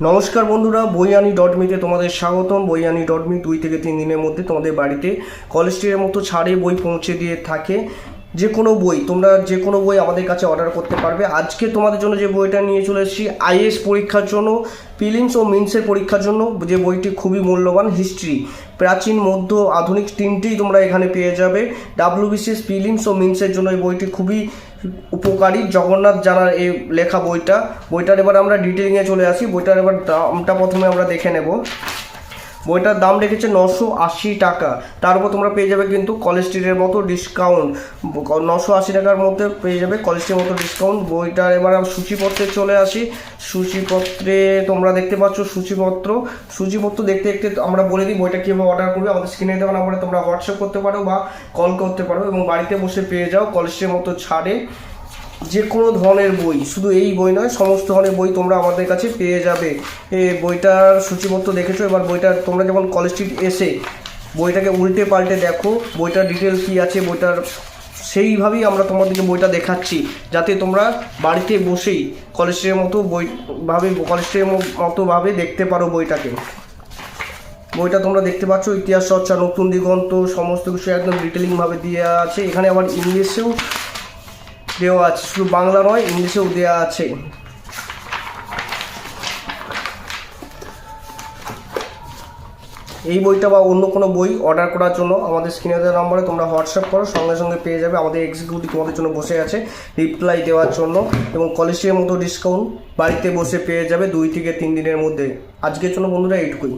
নমস্কার বন্ধুরা, বইয়ানি.me-তে তোমাদের স্বাগতম। বইয়ানি.me 2 থেকে 3 দিনের মধ্যে তোমাদের বাড়িতে কলেজ মতো ছাড়ে বই পৌঁছে দিয়ে থাকে। যে কোনো বই, তোমরা যে কোনো বই আমাদের কাছে অর্ডার করতে পারবে। আজকে তোমাদের জন্য যে বইটা নিয়ে চলে এসেছি আইএস পরীক্ষার জন্য, প্রিলিমস ও মেন্সের পরীক্ষার জন্য, যে বইটি খুবই মূল্যবান। হিস্ট্রি, প্রাচীন, মধ্য, আধুনিক তিনটেই তোমরা এখানে পেয়ে যাবে। ডাব্লিউবিসিএস, প্রিলিমস ও মেন্সের জন্য এই বইটি খুবই উপকারী। জগন্নাথ জানার এই লেখা বইটার এবার আমরা ডিটেলিংয়ে চলে আসি। বইটার এবার দামটা প্রথমে আমরা দেখে নেব। বইটার দাম রেখেছে 980 টাকা। তার উপর তোমরা পেয়ে যাবে কিন্তু কলেজ স্ট্রিটের মতো ডিসকাউন্ট। 980 টাকার মধ্যে পেয়ে যাবে কলেজ স্ট্রিটের মতো ডিসকাউন্ট। বইটার এবার সূচিপত্রে চলে আসি। সূচিপত্রে তোমরা দেখতে পাচ্ছ সূচিপত্র দেখতে দেখতে আমরা বলে দিই বইটা কীভাবে অর্ডার করবে। আমাদের স্ক্রিনে দেওয়া নাম্বারে তোমরা হোয়াটসঅ্যাপ করতে পারো বা কল করতে পারো এবং বাড়িতে বসে পেয়ে যাও কলেজ স্ট্রিটের মতো ছাড়ে যে কোনো ধরনের বই। শুধু এই বই নয়, সমস্ত ধরনের বই তোমরা আমাদের কাছে পেয়ে যাবে। বইটার সূচিপত্র দেখেছো। এবার বইটার তোমরা যখন কলেজ স্ট্রিট এসে বইটাকে উল্টে পাল্টে দেখো বইটার ডিটেল কী আছে, বইটার সেইভাবেই আমরা তোমাদেরকে বইটা দেখাচ্ছি, যাতে তোমরা বাড়িতে বসেই কলেজ স্ট্রিটের মতোভাবে দেখতে পারো বইটাকে। বইটা তোমরা দেখতে পাচ্ছ, ইতিহাস চর্চা, নতুন দিগন্ত, সমস্ত কিছু একদম ডিটেলিংভাবে দেওয়া আছে। এখানে আবার ইংলিশেও দেওয়া আছে, শুধু বাংলা নয়, ইংলিশেও দেওয়া আছে। এই বইটা বা অন্য কোনো বই অর্ডার করার জন্য আমাদের স্ক্রিনে দেওয়া নম্বরে তোমরা হোয়াটসঅ্যাপ করো, সঙ্গে সঙ্গে পেয়ে যাবে। আমাদের এক্সিকিউটিভ তোমাদের জন্য বসে আছে রিপ্লাই দেওয়ার জন্য, এবং কলেজের মতো ডিসকাউন্ট বাড়িতে বসে পেয়ে যাবে 2 থেকে 3 দিনের মধ্যে। আজকের জন্য বন্ধুরা এইটুকুই।